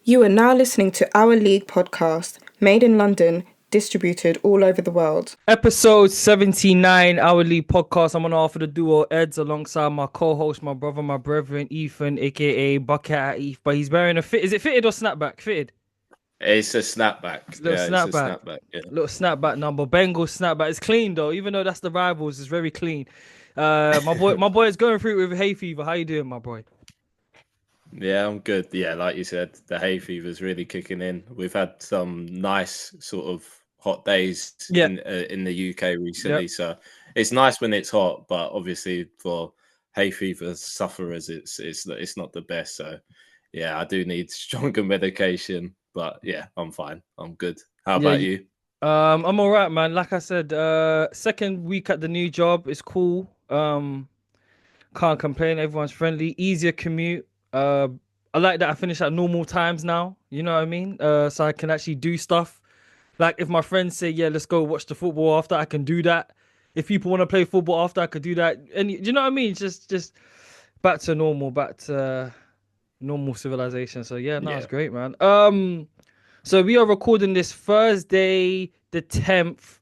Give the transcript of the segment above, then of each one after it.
You are now listening to Our League podcast, made in London, distributed all over the world. Episode 79, Our League podcast. I'm on half of the duo Eds alongside my co-host, my brother, my brethren, Ethan, aka Bucket at Eth. But he's wearing a fit. Is it fitted or snapback? Fitted. It's a snapback. It's a little snapback. Yeah. Little snapback number. Bengals snapback. It's clean though. Even though that's the rivals, it's very clean. My boy is going through it with hay fever. How you doing, my boy? Yeah, I'm good. Yeah, like you said, the hay fever's really kicking in. We've had some nice sort of hot days in the UK recently, so it's nice when it's hot. But obviously, for hay fever sufferers, it's not the best. So yeah, I do need stronger medication. But yeah, I'm fine. I'm good. How about you? I'm all right, man. Like I said, second week at the new job is cool. Can't complain. Everyone's friendly. Easier commute. I like that I finish at normal times now. You know what I mean? So I can actually do stuff. Like if my friends say, "Yeah, let's go watch the football after," I can do that. If people want to play football after, I could do that. And do you know what I mean? Just back to normal, back to normal civilization. So yeah, it's great, man. So we are recording this Thursday, the 10th,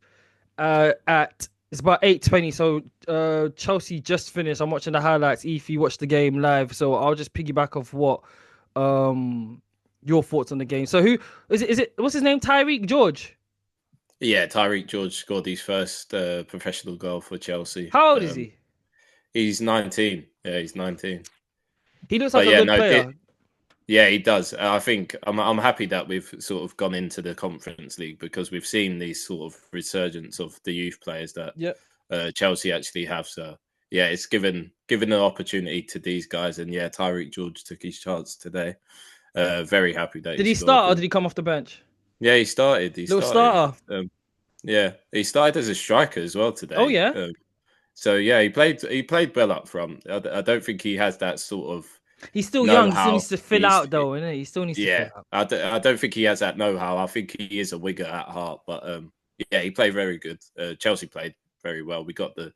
at it's about 8:20. So Chelsea just finished. I'm watching the highlights. If you watched the game live, so I'll just piggyback off what your thoughts on the game. So who is it? What's his name? Tyreek George. Yeah, Tyreek George scored his first professional goal for Chelsea. How old is he? He's 19. Yeah, he's 19. He looks like a good player. Yeah, he does. I think I'm happy that we've sort of gone into the Conference League because we've seen these sort of resurgence of the youth players that Chelsea actually have. So yeah, it's given an opportunity to these guys, and yeah, Tyreek George took his chance today. Very happy that did he start or did he come off the bench? Yeah, he started. Starter. Yeah, he started as a striker as well today. Oh yeah. So yeah, he played well up front. I don't think he has that sort of. He's still young. He still needs to fill out, though, isn't he? He still needs to fill out. I don't think he has that know-how. I think he is a winger at heart. But yeah, he played very good. Chelsea played very well. We got the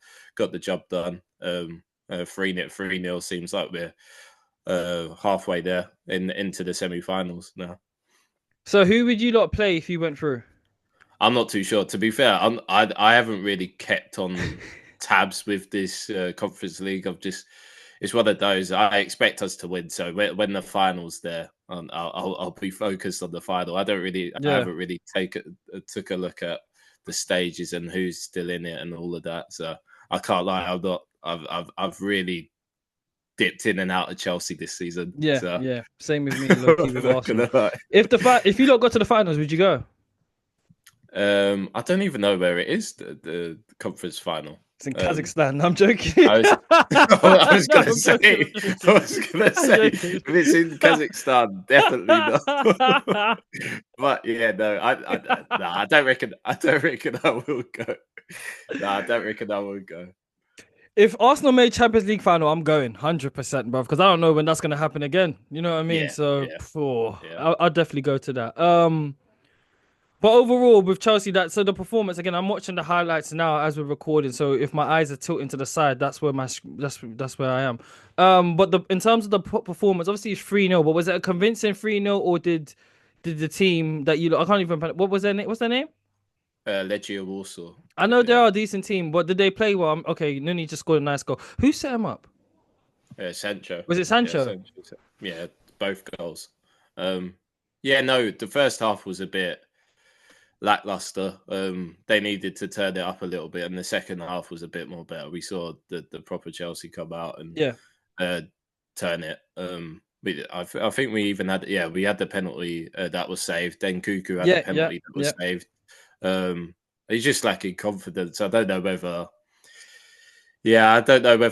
job done. 3-0 seems like we're halfway there into the semi-finals now. So who would you lot play if you went through? I'm not too sure. To be fair, I haven't really kept on tabs with this Conference League. It's one of those. I expect us to win. So when the final's there, I'll be focused on the final. I haven't really took a look at the stages and who's still in it and all of that. So I can't lie. I've really dipped in and out of Chelsea this season. Yeah, so. Yeah. Same with me. With Arsenal. If you lot got to the finals, would you go? I don't even know where it is. The conference final. It's in Kazakhstan. I'm joking. I was going to say, if it's in Kazakhstan, definitely not. But yeah, no, I don't reckon I will go. No, I don't reckon I will go. If Arsenal made Champions League final, I'm going 100%, bro, because I don't know when that's going to happen again. You know what I mean? I'll definitely go to that. But overall, with Chelsea, the performance again. I'm watching the highlights now as we're recording. So if my eyes are tilting to the side, that's where I am. But in terms of the performance, obviously it's 3-0. But was it a convincing 3-0, or did the team that I can't even? What was their name? What's their name? Legia Warsaw. I know they are a decent team, but did they play well? Okay, Nuni just scored a nice goal. Who set him up? Sancho. Was it Sancho? Yeah, both goals. The first half was a bit lackluster. They needed to turn it up a little bit, and the second half was a bit more better. We saw the proper Chelsea come out and turn it. I think we even had the penalty that was saved. Then Nkunku had the penalty that was saved. He's just lacking confidence. I don't know whether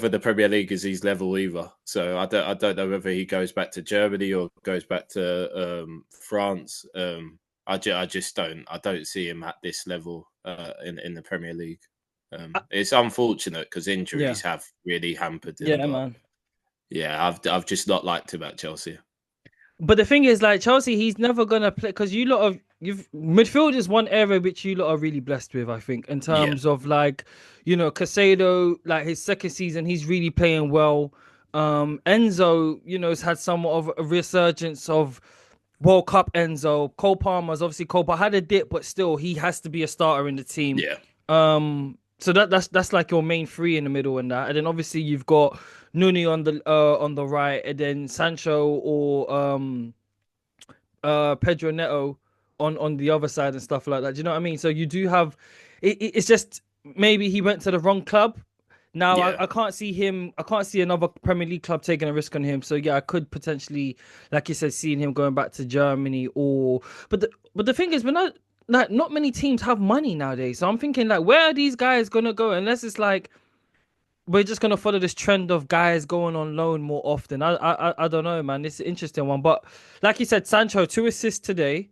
the Premier League is his level either. So I don't know whether he goes back to Germany or goes back to France. I just don't see him at this level in the Premier League. It's unfortunate because injuries have really hampered him. Yeah, man. Yeah, I've just not liked him at Chelsea. But the thing is, like Chelsea, he's never gonna play because midfield is one area which you lot are really blessed with. I think in terms of Caicedo, like his second season, he's really playing well. Enzo, has had somewhat of a resurgence of World Cup Enzo. Cole Palmer's obviously Cole Palmer had a dip, but still he has to be a starter in the team. Yeah. So that's like your main three in the middle and that. And then obviously you've got Nuni on the right, and then Sancho or Pedro Neto on the other side and stuff like that. Do you know what I mean? So you do have it's just maybe he went to the wrong club. Now Yeah. I can't see another Premier League club taking a risk on him. So yeah, I could potentially, like you said, seeing him going back to Germany but the thing is, we're not like not many teams have money nowadays. So I'm thinking like, where are these guys gonna go? Unless it's like we're just gonna follow this trend of guys going on loan more often. I don't know, man. It's an interesting one. But like you said, Sancho 2 assists today.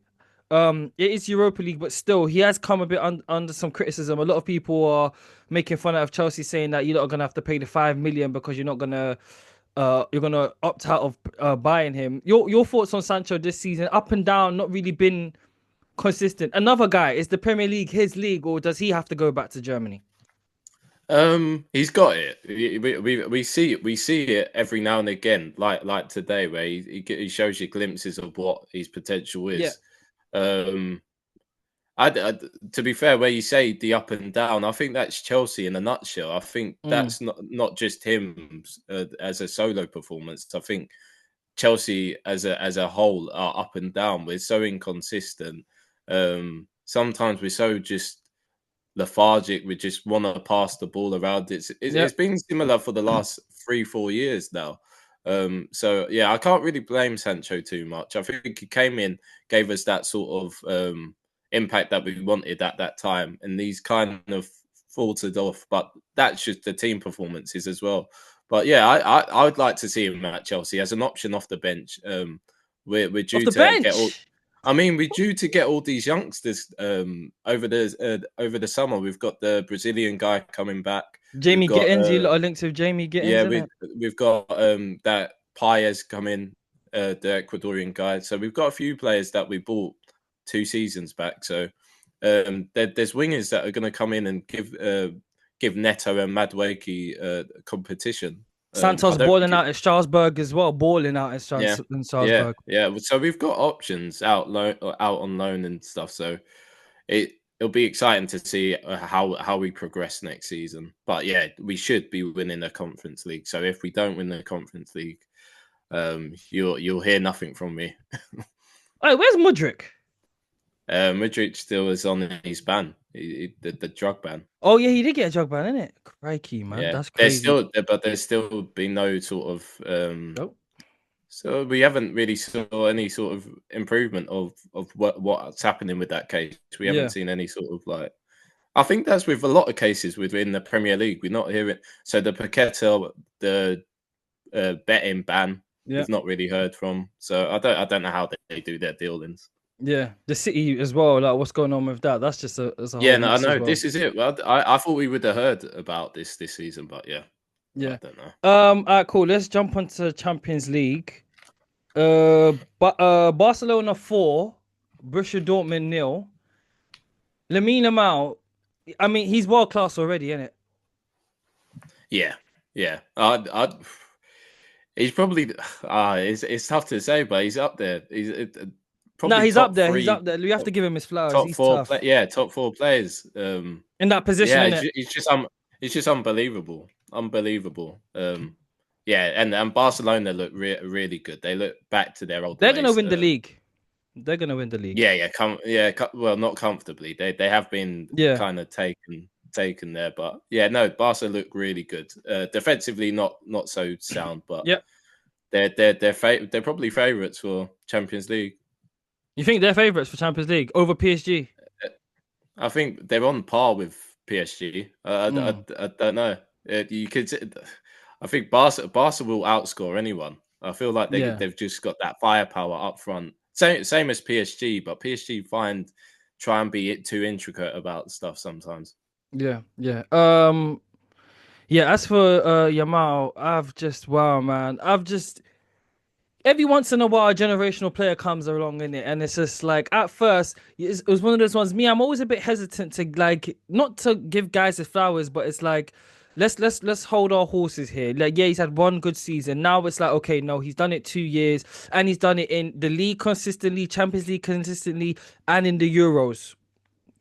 It is Europa League, but still, he has come a bit under some criticism. A lot of people are making fun out of Chelsea, saying that you're not gonna have to pay the 5 million because you're gonna opt out of buying him. Your thoughts on Sancho this season? Up and down, not really been consistent. Another guy, is the Premier League his league, or does he have to go back to Germany? He's got it. We see it every now and again, like today, where he shows you glimpses of what his potential is. Um, to be fair, where you say the up and down, I think that's Chelsea in a nutshell. I think that's not just him as a solo performance. I think Chelsea as a whole are up and down. We're so inconsistent. Sometimes we're so just lethargic. We just want to pass the ball around. It's been similar for the last 3-4 years now. So yeah, I can't really blame Sancho too much. I think he came in, gave us that sort of impact that we wanted at that time, and he's kind of faltered off. But that's just the team performances as well. But yeah, I would like to see him at Chelsea as an option off the bench. We're due Off the to bench. get all. I mean, we're due to get all these youngsters over the summer. We've got the Brazilian guy coming back. Jamie We've got, Gittins, you lot are linked with Jamie Gittins, yeah, innit? we've got that Paez coming, the Ecuadorian guy. So we've got a few players that we bought 2 seasons back. So there's wingers that are going to come in and give Neto and Madueke competition. Santos balling out at Strasbourg as well, balling out at Strasbourg. Yeah. So we've got options out on loan and stuff. So it'll be exciting to see how we progress next season. But yeah, we should be winning the Conference League. So if we don't win the Conference League, you'll hear nothing from me. Hey, where's Mudryk? Madrid still is on his ban, the drug ban. Oh yeah, he did get a drug ban, innit? Crikey, man, Yeah, that's crazy. There's still been no sort of Nope. So we haven't really saw any sort of improvement of what's happening with that case. We haven't seen any sort of like. I think that's with a lot of cases within the Premier League. We're not hearing. So the Paqueta, the betting ban, we've not really heard from. So I don't know how they do their dealings. Yeah, the City as well. Like, what's going on with that? That's just a whole yeah. No, I mess know as well. this is it. Well, I thought we would have heard about this season, but yeah. Yeah. I don't know. All right, cool. Let's jump onto Champions League. Barcelona 4, Borussia Dortmund 0. Lamine Yamal, I mean, he's world class already, isn't it? Yeah. He's probably. It's tough to say, but he's up there. He's up there. He's up there. We have to give him his flowers. Top he's 4, tough. top 4 players. In that position, he's just unbelievable. Yeah, and Barcelona look really good. They look back to their old. They're gonna win the league. They're gonna win the league. Well, not comfortably. They have been kind of taken there, but yeah, no, Barca look really good. Defensively, not so sound, but they're probably favourites for Champions League. You think they're favourites for Champions League over PSG? I think they're on par with PSG. I don't know. You could. I think Barca will outscore anyone. I feel like they've just got that firepower up front. Same as PSG, but PSG try and be too intricate about stuff sometimes. Yeah. As for Yamal, every once in a while, a generational player comes along in it, and it's just like at first it was one of those ones. I'm always a bit hesitant to like not to give guys his flowers, but it's like let's hold our horses here. Like, yeah, he's had one good season. Now it's like, okay, no, he's done it 2 years, and he's done it in the league consistently, Champions League consistently, and in the Euros.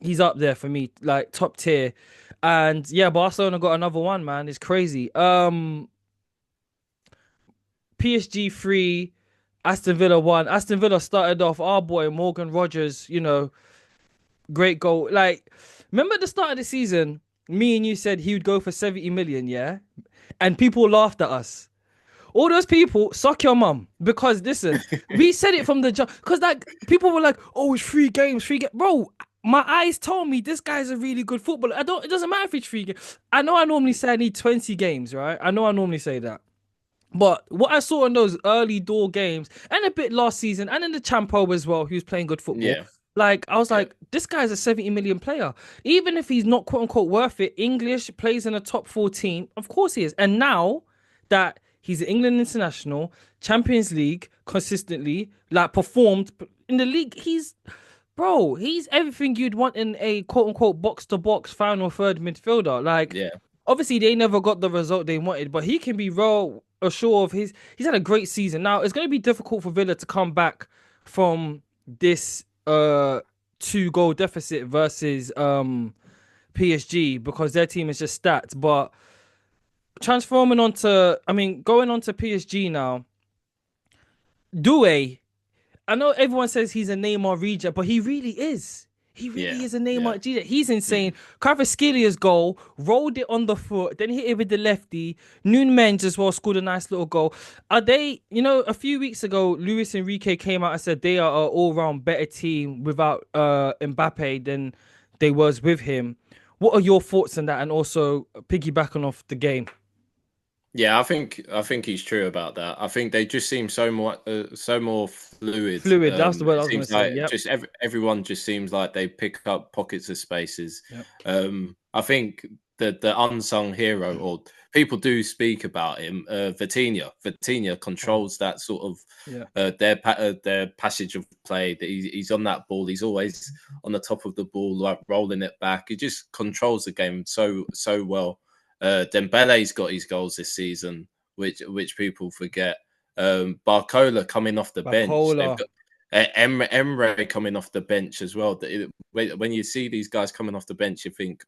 He's up there for me, like top tier. And yeah, Barcelona got another one, man. It's crazy. PSG 3, Aston Villa 1. Aston Villa started off our boy Morgan Rodgers, great goal. Like, remember at the start of the season, me and you said he would go for 70 million, yeah? And people laughed at us. All those people, suck your mum. Because listen, we said it from the jump. Because like people were like, oh, it's 3 games, 3 games. Bro, my eyes told me this guy's a really good footballer. It doesn't matter if it's 3 games. I know I normally say I need 20 games, right? I know I normally say that. But what I saw in those early door games and a bit last season and in the Champo as well, he was playing good football. Yeah. Like, I was like, this guy's a 70 million player. Even if he's not quote unquote worth it, English plays in a top 14. Of course he is. And now that he's an England international, Champions League consistently, like performed in the league, he's everything you'd want in a quote unquote box to box final third midfielder. Like, obviously they never got the result they wanted, but he can be real assured of he's had a great season. Now it's going to be difficult for Villa to come back from this 2-goal deficit versus PSG because their team is just stacked. But going on to PSG now, Doué, I know everyone says he's a Neymar reject, but he really is. He really is a Neymar reject. He's insane. Kvaratskhelia goal, rolled it on the foot, then hit it with the lefty. Nunez as well scored a nice little goal. Are they, a few weeks ago, Luis Enrique came out and said they are an all-round better team without Mbappe than they was with him. What are your thoughts on that? And also piggybacking off the game. Yeah, I think he's true about that. I think they just seem so more fluid. Fluid, that's the word I was going to say. Yep. Just everyone just seems like they pick up pockets of spaces. Yep. I think the unsung hero, or people do speak about him, Vitinha. Vitinha controls that sort of their passage of play. That he's on that ball. He's always on the top of the ball, like rolling it back. He just controls the game so well. Dembele's got his goals this season, which people forget. Barcola coming off the bench. They've got Emre coming off the bench as well. When you see these guys coming off the bench, you think,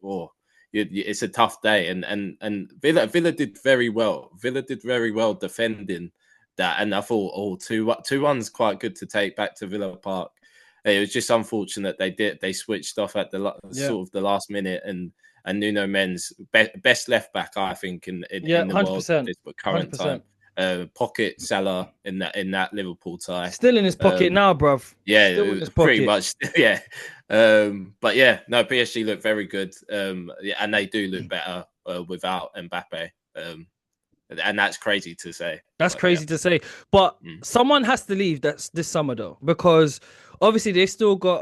it's a tough day. And Villa did very well. Villa did very well defending that. And I thought, 2-1's quite good to take back to Villa Park. It was just unfortunate they switched off at the sort of the last minute, and Nuno Mendes, best left back, I think, in the 100%, world at this current 100%. time. Pocket Salah in that Liverpool tie. Still in his pocket now, bruv. Yeah, Still in his pretty pocket. much. Yeah. But yeah, no, PSG look very good. And they do look better without Mbappe. And that's crazy to say. That's crazy to say. But someone has to leave this summer though, because obviously they still got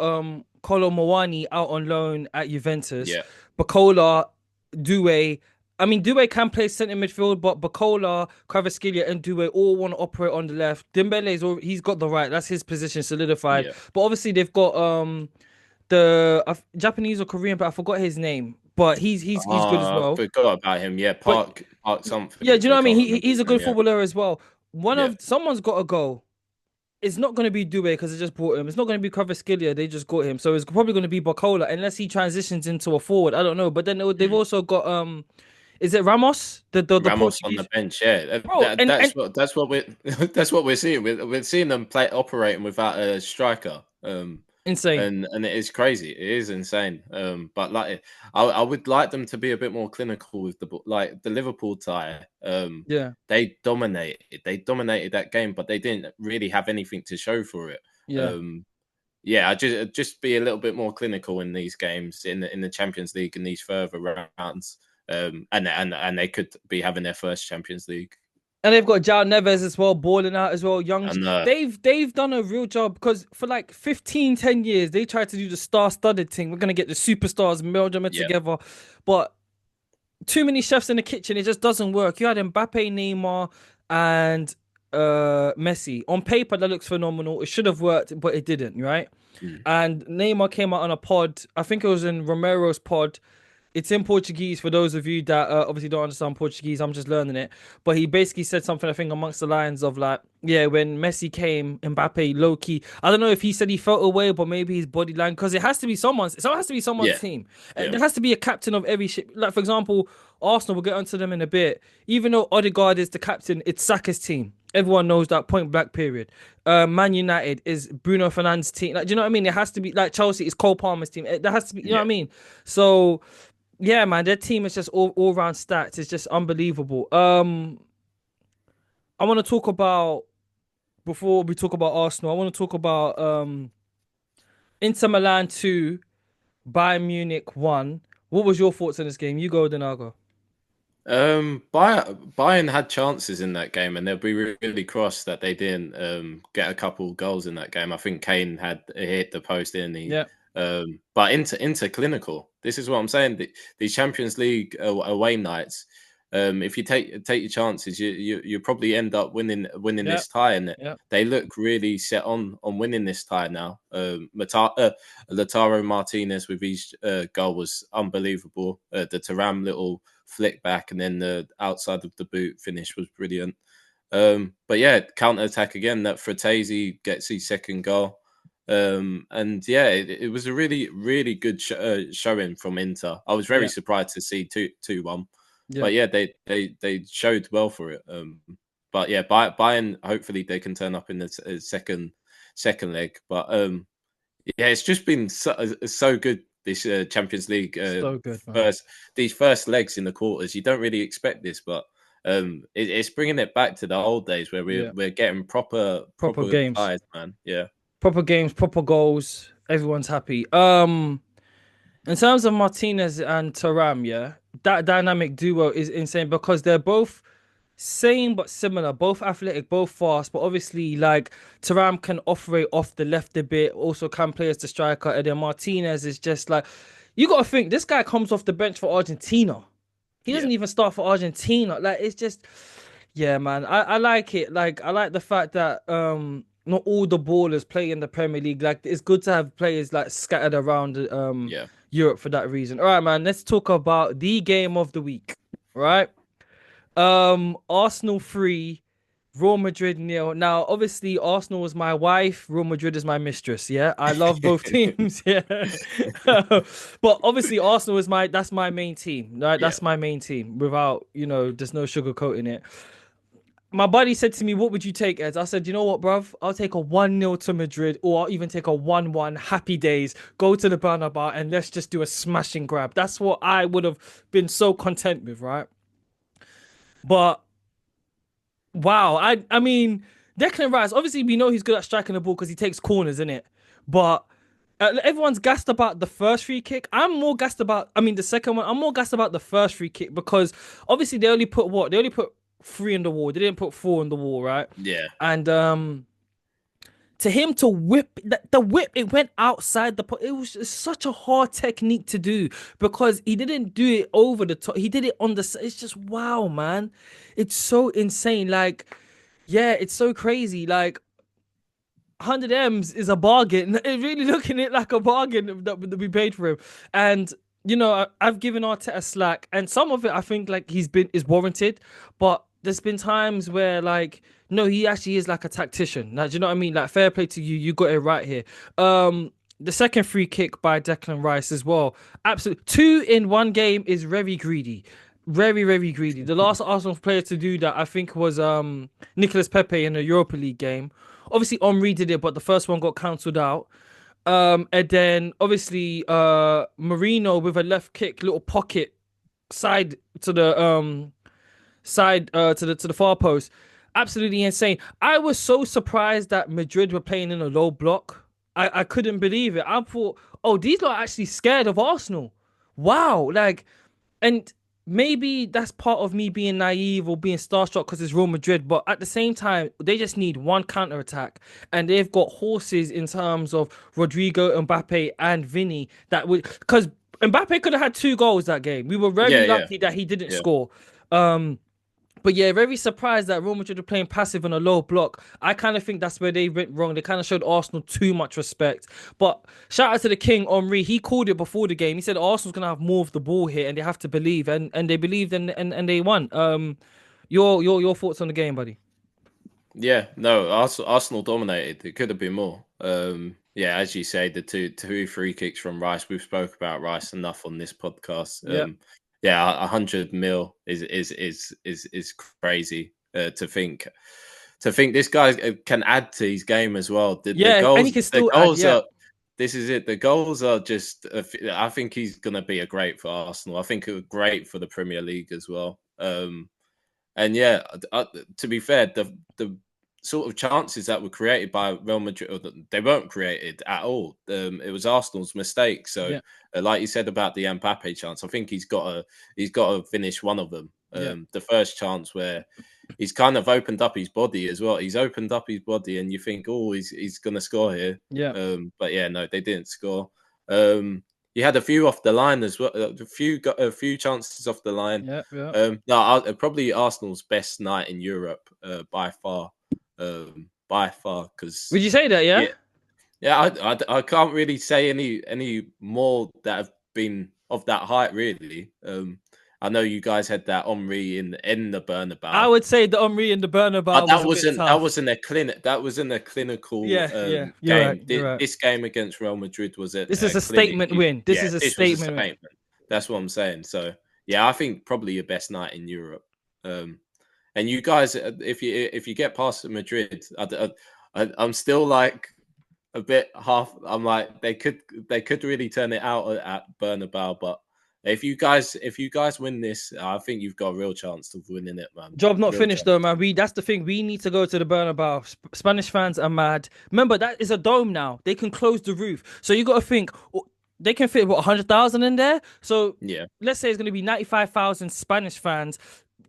Kolo Muani out on loan at Juventus. Yeah. Barcola, Doué. I mean, Doué can play centre midfield, but Barcola, Kvaratskhelia, and Doué all want to operate on the left. Dembele he's got the right. That's his position solidified. Yeah. But obviously they've got the Japanese or Korean, but I forgot his name. But he's good as well. I forgot about him. Yeah, Park something. Yeah, do you know what I mean? He's a good footballer as well. Someone's got to go. It's not going to be Doué because they just bought him. It's not going to be Kvaratskhelia. They just got him. So it's probably going to be Barcola unless he transitions into a forward. I don't know. But then they've also got is it Ramos? The Ramos Portuguese? On the bench, yeah. Bro, that's what we're seeing. We're seeing them operating without a striker. Insane. And it is crazy. It is insane. But like I would like them to be a bit more clinical with the Liverpool tie. They dominated. They dominated that game, but they didn't really have anything to show for it. I just be a little bit more clinical in these games in the Champions League and these further rounds. And they could be having their first Champions League. And they've got João Neves as well, balling out as well. Young, they've done a real job because for like 10 years, they tried to do the star-studded thing. We're going to get the superstars, meld them together. But too many chefs in the kitchen, it just doesn't work. You had Mbappe, Neymar, and Messi. On paper, that looks phenomenal. It should have worked, but it didn't, right? And Neymar came out on a pod. I think it was in Romero's pod. It's in Portuguese for those of you that obviously don't understand Portuguese. I'm just learning it. But he basically said something, I think, amongst the lines of like, yeah, when Messi came, Mbappe low key. I don't know if he said he felt away, but maybe his body language, because it has to be someone's. It has to be someone's Yeah, team. yeah, There has to be a captain of every ship. Like for example, Arsenal. We'll get onto them in a bit. Even though Odegaard is the captain, it's Saka's team. Everyone knows that point blank period. Man United is Bruno Fernandes' team. Like, do you know what I mean? It has to be like Chelsea is Cole Palmer's team. There has to be, you know what I yeah. mean? So yeah, man, their team is just all round stats. It's just unbelievable. I want to talk about before we talk about Arsenal. I want to talk about Inter Milan 2, Bayern Munich 1. What was your thoughts on this game? You go, then I'll go. Bayern had chances in that game, and they'll be really cross that they didn't get a couple goals in that game. I think Kane had hit the post, didn't he? Yeah. But Inter clinical. This is what I'm saying. These Champions League away nights, if you take your chances, you probably end up winning Yeah. this tie, and Yeah. they look really set on winning this tie now. Lautaro Martinez with his goal was unbelievable. The Thuram little flick back and then the outside of the boot finish was brilliant. But yeah, counter attack again. That Fratesi gets his second goal. And yeah, it was a really, really good showing from Inter. I was very surprised to see 2-1. Yeah. But yeah, they showed well for it. But yeah, Bayern, hopefully they can turn up in the second leg. But yeah, it's just been so good this Champions League. So good, man. These first legs in the quarters, you don't really expect this, but it's bringing it back to the old days where we're getting proper games, ties, man. Yeah. Proper games, proper goals. Everyone's happy. In terms of Martinez and Thuram, yeah, that dynamic duo is insane because they're both same but similar, both athletic, both fast. But obviously, like Thuram can operate off the left a bit, also can play as the striker, and then Martinez is just like you got to think this guy comes off the bench for Argentina. He doesn't even start for Argentina. Like it's just, yeah, man. I like it. Like I like the fact that not all the ballers play in the Premier League. Like it's good to have players like scattered around Europe for that reason. All right, man. Let's talk about the game of the week. Right. Arsenal 3, Real Madrid 0. Now, obviously, Arsenal is my wife, Real Madrid is my mistress. Yeah, I love both teams. Yeah, but obviously, Arsenal is that's my main team. Right, that's my main team. Without there's no sugarcoating it. My buddy said to me, "What would you take, Ed?" I said, "You know what, bruv? I'll take a 1-0 to Madrid, or I'll even take a 1-1. Happy days. Go to the Bernabeu and let's just do a smashing grab." That's what I would have been so content with, right? But wow, I mean, Declan Rice. Obviously, we know he's good at striking the ball because he takes corners, innit? But everyone's gassed about the first free kick. I'm more gassed about. I mean, the second one. I'm more gassed about the first free kick because obviously they only put 3 in the wall. They didn't put 4 in the wall, right? Yeah. And to him to whip the whip, it went outside the pot. It was such a hard technique to do because he didn't do it over the top. He did it on the. It's just wow, man. It's so insane. Like, yeah, it's so crazy. Like, 100 M's is a bargain. It's really looking at it like a bargain that we paid for him. And I've given Arteta slack, and some of it I think like is warranted, but there's been times where like no, he actually is like a tactician. Like, do you know what I mean? Like, fair play to you. You got it right here. The second free kick by Declan Rice as well. Absolutely. 2 in one game is very greedy. Very, very greedy. The last Arsenal player to do that, I think, was Nicolas Pepe in the Europa League game. Obviously, Henry did it, but the first one got cancelled out. And then obviously Marino with a left kick, little pocket side to the to the far post. Absolutely insane. I was so surprised that Madrid were playing in a low block. I couldn't believe it. I thought, oh, these lot are actually scared of Arsenal. Wow. Like, and maybe that's part of me being naive or being starstruck because it's Real Madrid. But at the same time, they just need one counter-attack. And they've got horses in terms of Rodrigo, Mbappe, and Vinny that would... Because Mbappe could have had 2 goals that game. We were very lucky that he didn't score. But yeah, very surprised that Real Madrid are playing passive on a low block. I kind of think that's where they went wrong. They kind of showed Arsenal too much respect. But shout out to the king, Henry. He called it before the game. He said Arsenal's gonna have more of the ball here, and they have to believe, and they believed, and they won. Your thoughts on the game, buddy? Yeah, no, Arsenal dominated. It could have been more. Yeah, as you say, the two free kicks from Rice. We've spoke about Rice enough on this podcast. Yeah. Yeah, 100 mil is crazy to think. To think this guy can add to his game as well. The Yeah, and he goals, can the still add. goals Yeah, are. This is it. The goals are just. I think he's going to be a great for Arsenal. I think it was great for the Premier League as well. And yeah, to be fair, the sort of chances that were created by Real Madrid, they weren't created at all. It was Arsenal's mistake. So, Yeah. Like you said about the Mbappe chance, I think he's got to finish one of them. Yeah. The first chance where he's kind of opened up his body as well. He's opened up his body, and you think, oh, he's going to score here. Yeah. But yeah, no, they didn't score. You had a few off the line as well. Got a few chances off the line. Yeah. Yeah. No, probably Arsenal's best night in Europe by far. Because Would you say that? Yeah. Yeah, I can't really say any more that have been of that height. Really, I know you guys had that Henry in the Bernabeu. I would say the Henry and the Bernabeu that wasn't a clinic. That wasn't a clinical yeah. game. You're right. This game against Real Madrid was This is a statement win. This is a statement win. That's what I'm saying. So yeah, I think probably your best night in Europe. And you guys, if you get past Madrid, I'm still like a bit half. I'm like they could really turn it out at Bernabeu, but if you guys win this, I think you've got a real chance of winning it, man. Job not finished though, man. That's the thing. We need to go to the Bernabeu. Spanish fans are mad. Remember, that is a dome now. They can close the roof, so you got to think. They can fit 100,000 in there. So yeah, let's say it's going to be 95,000 Spanish fans.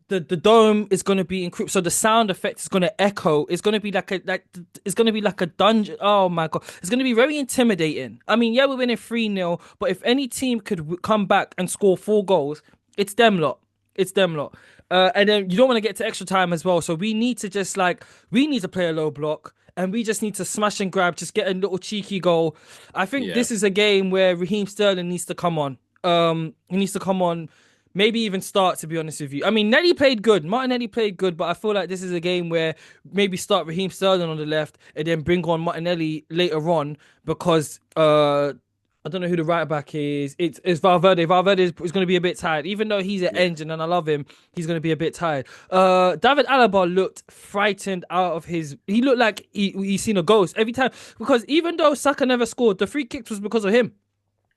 The dome is going to be encrypted, so the sound effect is going to echo. It's going to be like a dungeon. Oh my god, it's going to be very intimidating. I mean, yeah, we're winning 3-0, but if any team could come back and score 4 goals, it's them lot. It's them lot. And then you don't want to get to extra time as well. So we need to play a low block. And we just need to smash and grab, just get a little cheeky goal. I think this is a game where Raheem Sterling needs to come on. He needs to come on, maybe even start, to be honest with you. I mean, Nelly played good. Martinelli played good, but I feel like this is a game where maybe start Raheem Sterling on the left and then bring on Martinelli later on because I don't know who the right back is. It's Valverde. Valverde is going to be a bit tired. Even though he's an engine and I love him, he's going to be a bit tired. David Alaba looked frightened out of his... He looked like he's seen a ghost every time. Because even though Saka never scored, the free kicks was because of him.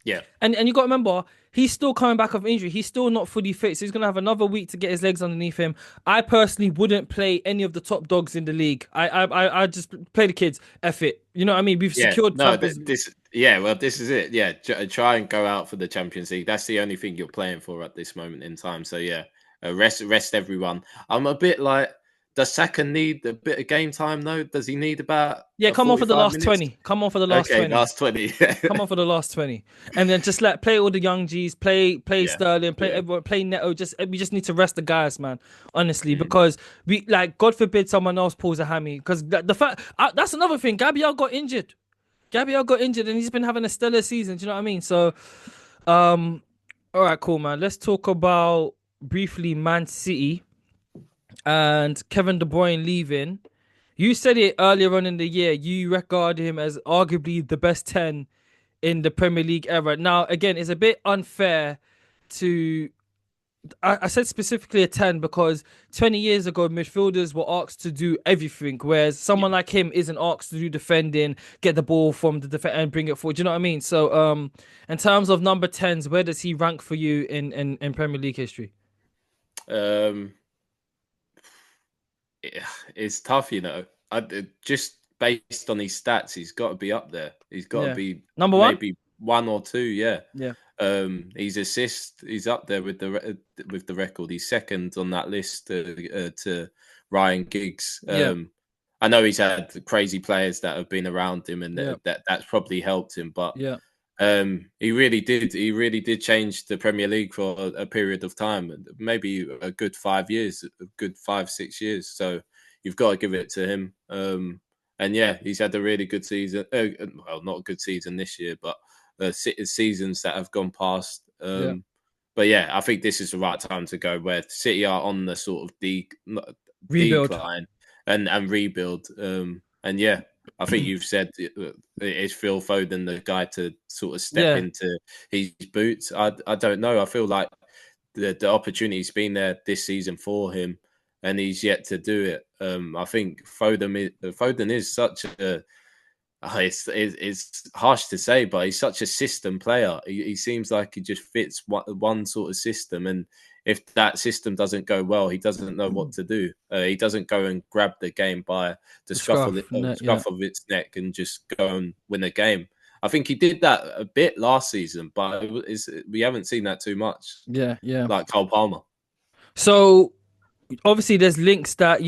Yeah. And you got to remember, he's still coming back off injury. He's still not fully fit. So he's going to have another week to get his legs underneath him. I personally wouldn't play any of the top dogs in the league. I just play the kids. F it. You know what I mean? We've secured... this is it. Yeah, try and go out for the Champions League. That's the only thing you're playing for at this moment in time. So yeah, rest everyone. I'm a bit like, does Saka need a bit of game time though? Does he need about... come on for the last minutes? 20. Come on for the last 20. Last 20. Come on for the last 20. And then just play all the young G's, play Sterling, play everyone, play Neto. We just need to rest the guys, man. Honestly, because we, like, God forbid someone else pulls a hammy. Because the fact that's another thing. Gabriel got injured. And he's been having a stellar season. Do you know what I mean? So, all right, cool, man. Let's talk about briefly Man City and Kevin De Bruyne leaving. You said it earlier on in the year. You regard him as arguably the best 10 in the Premier League era. Now, again, it's a bit unfair to... I said specifically a 10 because 20 years ago, midfielders were asked to do everything, whereas someone like him isn't asked to do defending, get the ball from the defense and bring it forward. Do you know what I mean? So, in terms of number 10s, where does he rank for you in Premier League history? It's tough, you know. Just based on his stats, he's got to be up there. He's got to be number one, maybe 1 or 2. Yeah. His assist, he's up there with the record. He's second on that list to Ryan Giggs. I know he's had crazy players that have been around him, and that's probably helped him. But He really did. He really did change the Premier League for a period of time, maybe a good 5 years, a good 5-6 years. So you've got to give it to him. And yeah, he's had a really good season. Well, not a good season this year, but seasons that have gone past. But yeah, I think this is the right time to go where City are on the sort of Rebuild. decline and rebuild. And yeah, I think you've said is Phil Foden the guy to sort of step into his boots? I don't know. I feel like the opportunity's been there this season for him, and he's yet to do it. I think Foden is such a it's harsh to say, but he's such a system player. He seems like he just fits one sort of system, and if that system doesn't go well, he doesn't know what to do. He doesn't go and grab the game by the scruff of its neck and just go and win a game. I think he did that a bit last season, but we haven't seen that too much. Yeah. Like Cole Palmer. So obviously, there's links that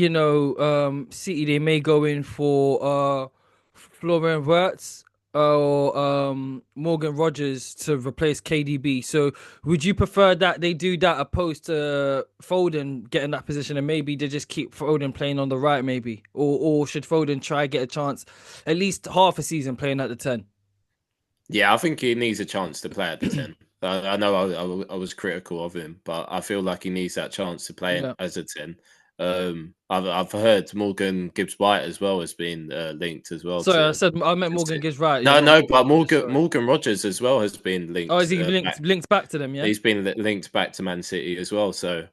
City they may go in for Florian Wirtz or Morgan Rodgers to replace KDB. So would you prefer that they do that opposed to Foden getting that position, and maybe they just keep Foden playing on the right, maybe, or should Foden try get a chance at least half a season playing at the 10? Yeah, I think he needs a chance to play at the 10. I know I was critical of him, but I feel like he needs that chance to play as a 10. I've heard Morgan Gibbs-White as well has been linked as well. Sorry, I meant Morgan Gibbs-White. No, but Morgan Rodgers as well has been linked. Oh, is he linked back to them? Yeah, he's been linked back to Man City as well. So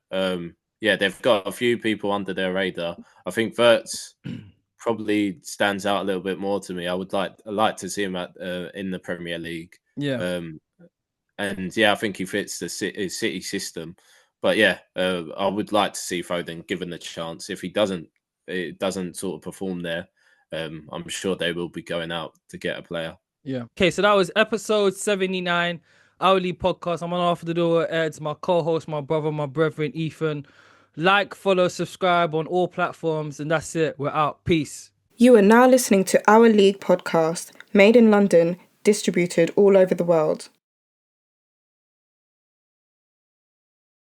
yeah, they've got a few people under their radar. I think Wirtz probably stands out a little bit more to me. I would like to see him in the Premier League. Yeah. And yeah, I think he fits the City system. But yeah, I would like to see Foden given the chance. If it doesn't sort of perform there, I'm sure they will be going out to get a player. Yeah. Okay, so that was episode 79, Our League podcast. I'm on After the Door, Eds, my co-host, my brother, my brethren, Ethan. Like, follow, subscribe on all platforms, and that's it. We're out. Peace. You are now listening to Our League podcast, made in London, distributed all over the world.